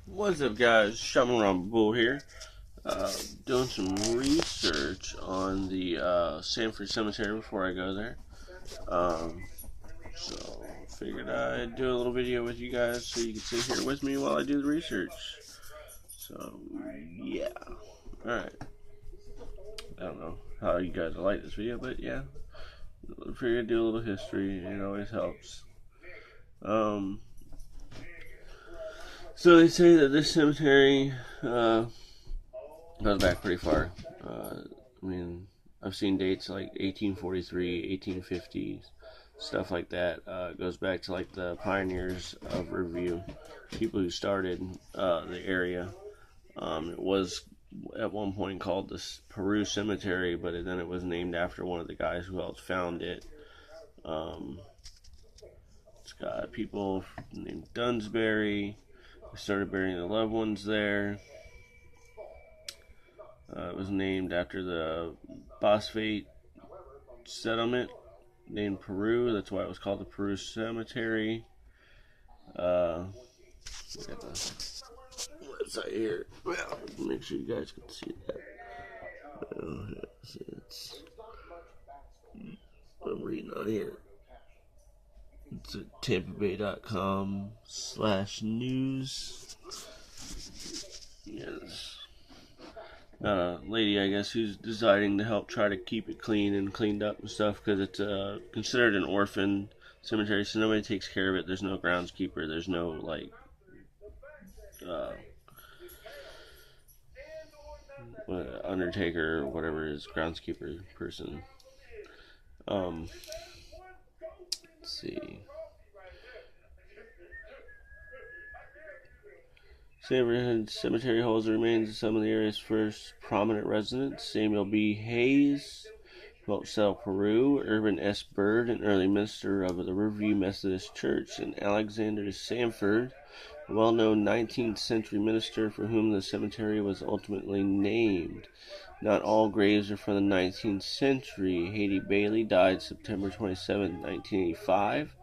What's up, guys? Shaman Bull here. Doing some research on the Samford Cemetery before I go there. Um, so figured I'd do a little video with you guys so you can sit here with me while I do the research. So yeah, all right. I don't know how you guys will like this video, but yeah, figured I'd do a little history. It always helps. Um, so they say that this cemetery goes back pretty far. I mean, I've seen dates like 1843, 1850s, stuff like that. It goes back to like the pioneers of Riverview, people who started the area. It was at one point called the Peru Cemetery, but then it was named after one of the guys who helped found it. Um, it's got people named Dunsbury. They started burying their loved ones there. It was named after the phosphate settlement named Peru. That's why it was called the Peru Cemetery. We got the website here. Well, make sure you guys can see that. I'm reading on here. It's at tampabay.com/news. Yes. Lady, I guess, who's deciding to help try to keep it clean and cleaned up and stuff because it's considered an orphan cemetery, so nobody takes care of it. There's no groundskeeper. There's no like undertaker or whatever is groundskeeper person. Let's see. Samford Cemetery holds the remains of some of the area's first prominent residents: Samuel B. Hayes, who helped settle Peru; Urban S. Bird, an early minister of the Riverview Methodist Church; and Alexander Samford, a well-known 19th century minister for whom the cemetery was ultimately named. Not all graves are from the 19th century. Haiti Bailey died September 27, 1985.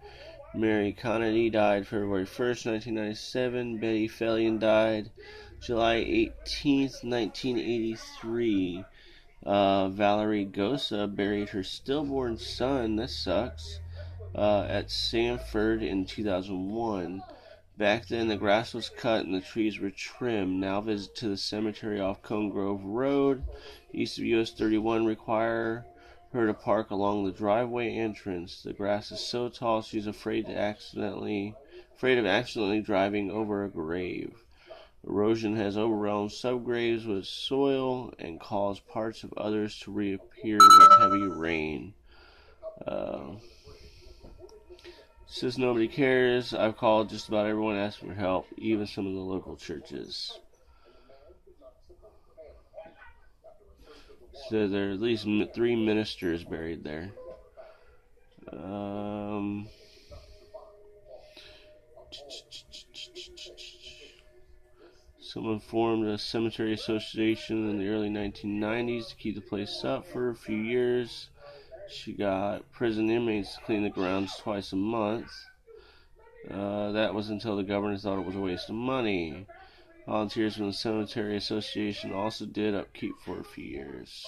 Mary Connolly died February 1st, 1997. Betty Fellion died July 18th, 1983. Valerie Gosa buried her stillborn son, that sucks, at Samford in 2001. Back then, the grass was cut and the trees were trimmed. Now visit to the cemetery off Cone Grove Road, east of US 31, require her to park along the driveway entrance. The grass is so tall she's afraid of accidentally driving over a grave. Erosion has overwhelmed subgraves with soil and caused parts of others to reappear with heavy rain. Since nobody cares, I've called just about everyone asking for help, even some of the local churches. So there are at least 3 ministers buried there. Someone formed a cemetery association in the early 1990s to keep the place up for a few years. She got prison inmates to clean the grounds twice a month. That was until the governor thought it was a waste of money. Volunteers from the Cemetery Association also did upkeep for a few years.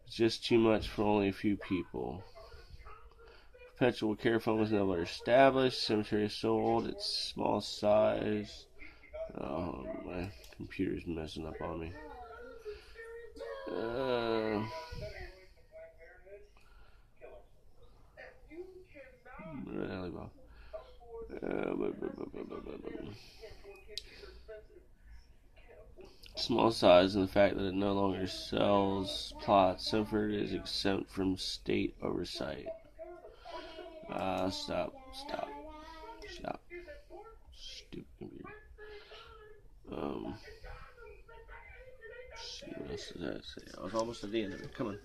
It's just too much for only a few people. Perpetual care fund was never established. The cemetery is so old, it's small size. Oh, my computer's messing up on me. Small size and the fact that it no longer sells plots. Samford is exempt from state oversight. Stop. Stupid computer. See what else does that say? I was almost at the end of it. Come on.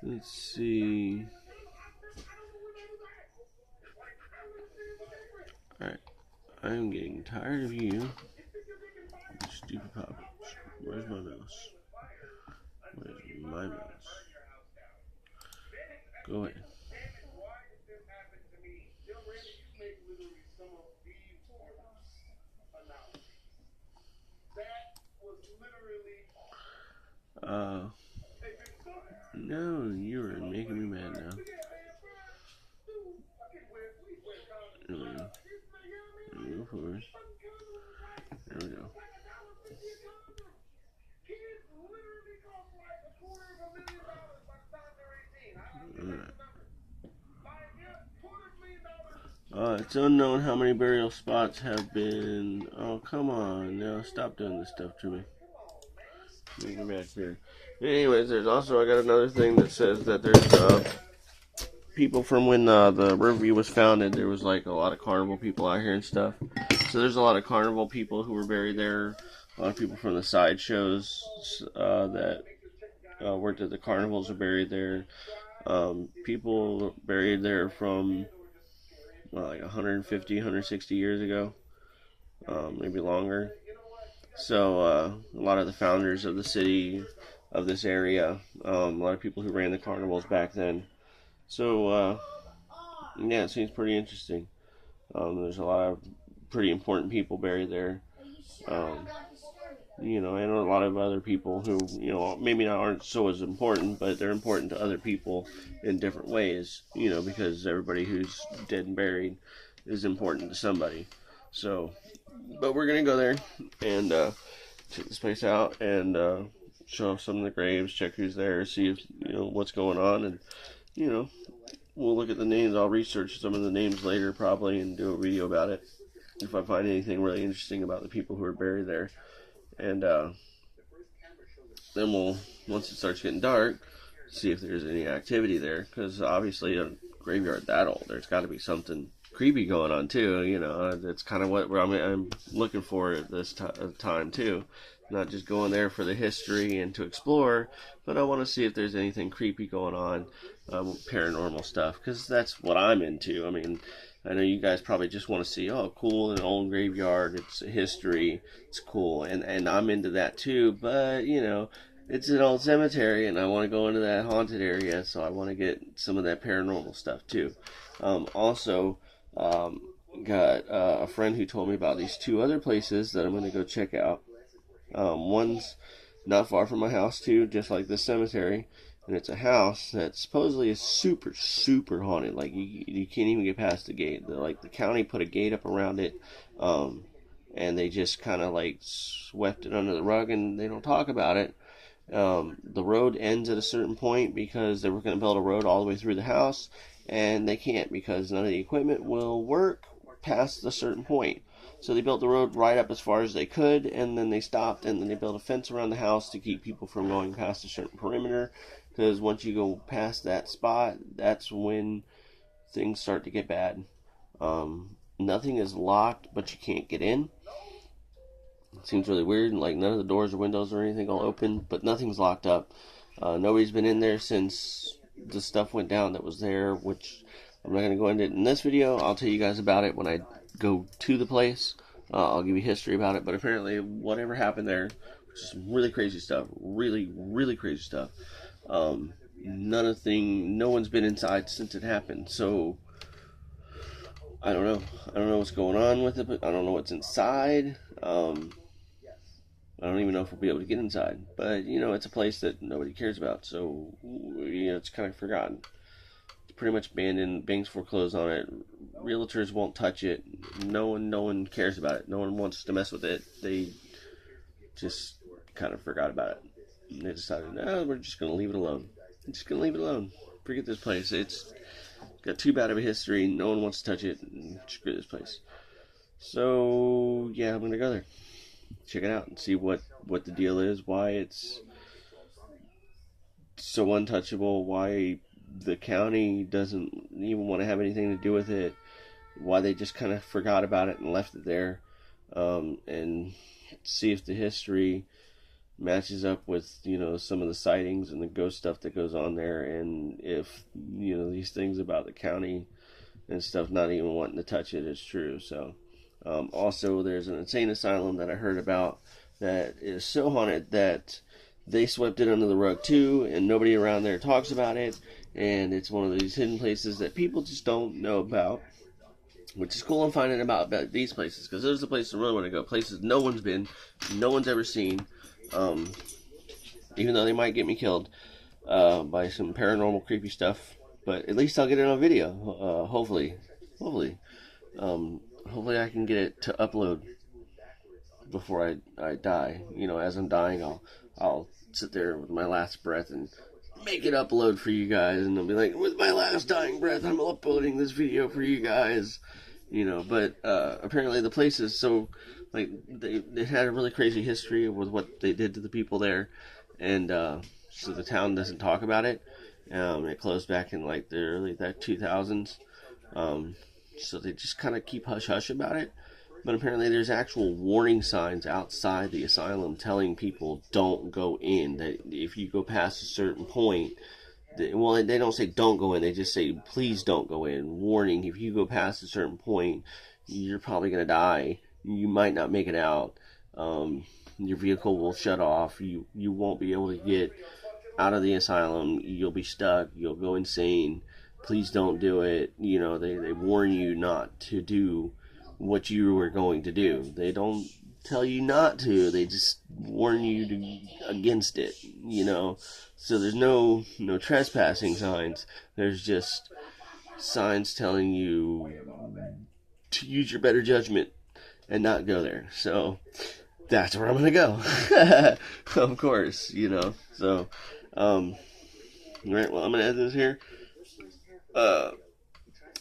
Let's see. Alright. I'm getting tired of you. Stupid puppets. Where's my mouse? Where's my mouse? Go away. No, you're making me mad now. There we go. There we go first. There we go. It's unknown how many burial spots have been. Oh, come on. Now, stop doing this stuff to me. Make me back here. Anyways, there's also, I got another thing that says that there's people from when the Riverview was founded. There was like a lot of carnival people out here and stuff. So there's a lot of carnival people who were buried there. A lot of people from the sideshows that worked at the carnivals are buried there. People buried there from like 150, 160 years ago, maybe longer. So a lot of the founders of the city, of this area, a lot of people who ran the carnivals back then. So yeah, it seems pretty interesting. There's a lot of pretty important people buried there. You know, and a lot of other people who, you know, maybe not aren't so as important, but they're important to other people in different ways, you know, because everybody who's dead and buried is important to somebody. So, but we're going to go there and check this place out and show off some of the graves, check who's there, see if, you know, what's going on, and, you know, we'll look at the names. I'll research some of the names later probably and do a video about it if I find anything really interesting about the people who are buried there. And then we'll, once it starts getting dark, see if there's any activity there. Because obviously a graveyard that old, there's got to be something creepy going on too. You know, that's kind of what I'm looking for at this time too. Not just going there for the history and to explore, but I want to see if there's anything creepy going on, paranormal stuff. Because that's what I'm into. I mean, I know you guys probably just want to see, oh, cool, an old graveyard, it's history, it's cool, and I'm into that too, but, you know, it's an old cemetery, and I want to go into that haunted area, so I want to get some of that paranormal stuff too. Also, got a friend who told me about these two other places that I'm going to go check out. One's not far from my house too, just like this cemetery. And it's a house that supposedly is super, super haunted. Like, you can't even get past the gate. The county put a gate up around it, and they just kind of, like, swept it under the rug, and they don't talk about it. The road ends at a certain point because they were going to build a road all the way through the house, and they can't because none of the equipment will work past a certain point. So they built the road right up as far as they could, and then they stopped, and then they built a fence around the house to keep people from going past a certain perimeter. Because once you go past that spot, that's when things start to get bad. Nothing is locked, but you can't get in. It seems really weird. Like, none of the doors or windows or anything will open, but nothing's locked up. Nobody's been in there since the stuff went down that was there, which I'm not going to go into it in this video. I'll tell you guys about it when I go to the place. I'll give you history about it, but apparently whatever happened there, which is some really crazy stuff. Really, really crazy stuff. No one's been inside since it happened, so I don't know. I don't know what's going on with it, but I don't know what's inside. I don't even know if we'll be able to get inside, but, you know, it's a place that nobody cares about, so, you know, it's kind of forgotten. It's pretty much abandoned. Banks foreclosed on it. Realtors won't touch it. No one cares about it. No one wants to mess with it. They just kind of forgot about it. And they decided, no, we're just going to leave it alone. I'm just going to leave it alone. Forget this place. It's got too bad of a history. No one wants to touch it. Screw this place. So, yeah, I'm going to go there. Check it out and see what the deal is. Why it's so untouchable. Why the county doesn't even want to have anything to do with it. Why they just kind of forgot about it and left it there. And see if the history matches up with, you know, some of the sightings and the ghost stuff that goes on there, and if, you know, these things about the county and stuff not even wanting to touch it is true. So also there's an insane asylum that I heard about that is so haunted that they swept it under the rug too, and nobody around there talks about it, and it's one of these hidden places that people just don't know about. which is cool. I'm finding about these places, because those are the places I really want to go. Places no one's been, no one's ever seen. Even though they might get me killed by some paranormal creepy stuff, but at least I'll get it on video. Hopefully, hopefully I can get it to upload before I die. You know, as I'm dying, I'll sit there with my last breath and make it upload for you guys, and I'll be like, with my last dying breath, I'm uploading this video for you guys. You know, but apparently the place is so, like, they had a really crazy history with what they did to the people there, and so the town doesn't talk about it. It closed back in like the early 2000s, so they just kind of keep hush hush about it. But apparently there's actual warning signs outside the asylum telling people don't go in. That if you go past a certain point, well, they don't say don't go in. They just say please don't go in. Warning: if you go past a certain point, you're probably gonna die. You might not make it out. Your vehicle will shut off. You won't be able to get out of the asylum. You'll be stuck. You'll go insane. Please don't do it. You know, they warn you not to do what you were going to do. They don't tell you not to. They just warn you against it. You know, so there's no trespassing signs. There's just signs telling you to use your better judgment and not go there. So that's where I'm gonna go. Of course, you know. So, right. Well, I'm gonna end this here.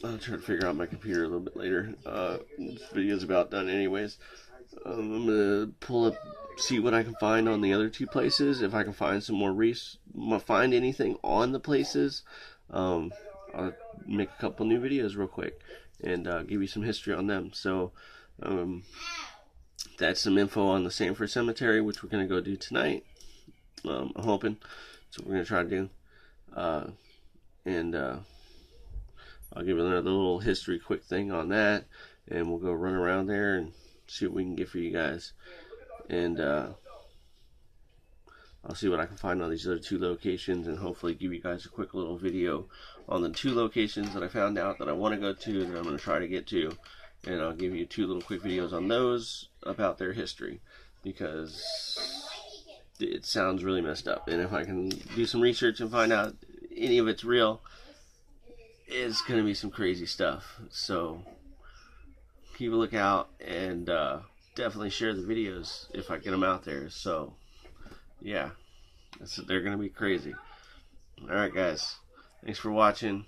I'll try to figure out my computer a little bit later. This video's about done anyways. I'm gonna pull up, see what I can find on the other two places. If I can find some more find anything on the places, I'll make a couple new videos real quick and give you some history on them. So, that's some info on the Samford Cemetery, which we're gonna go do tonight. I'm hoping. So we're gonna try to do, and I'll give another little history quick thing on that, and we'll go run around there and see what we can get for you guys. And I'll see what I can find on these other two locations, and hopefully give you guys a quick little video on the two locations that I found out that I want to go to, that I'm going to try to get to. And I'll give you two little quick videos on those about their history, because it sounds really messed up. And if I can do some research and find out any of it's real, it's going to be some crazy stuff. So keep a lookout, and definitely share the videos if I get them out there. So yeah, they're going to be crazy. Alright guys, thanks for watching.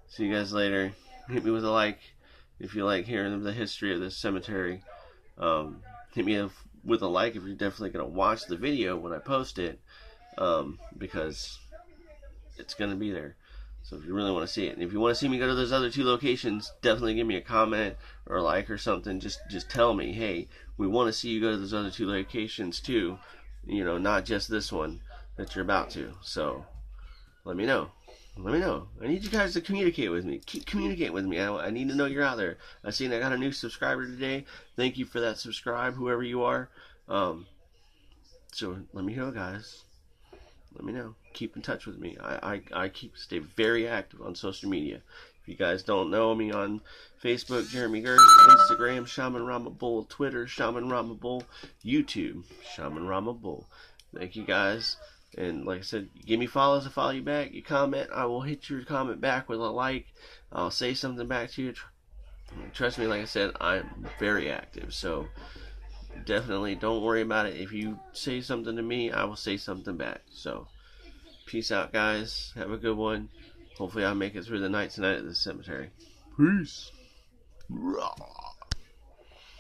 See you guys later. Hit me with a like if you like hearing the history of this cemetery. Hit me with a like if you're definitely going to watch the video when I post it, because it's going to be there. So if you really want to see it, and if you want to see me go to those other two locations, definitely give me a comment or a like or something. Just tell me, hey, we want to see you go to those other two locations too. You know, not just this one that you're about to. So let me know. Let me know. I need you guys to communicate with me. Keep communicating with me. I need to know you're out there. I seen I got a new subscriber today. Thank you for that subscribe, whoever you are. So let me know, guys. Let me know. Keep in touch with me. I stay very active on social media. If you guys don't know me on Facebook, Jeremy Gerst, Instagram, Shaman Rama Bull, Twitter, Shaman Rama Bull, YouTube, Shaman Rama Bull. Thank you guys. And like I said, give me follows, I follow you back. You comment, I will hit your comment back with a like. I'll say something back to you. Trust me, like I said, I'm very active. So definitely don't worry about it. If you say something to me, I will say something back. So peace out, guys. Have a good one. Hopefully I'll make it through the night tonight at the cemetery. Peace.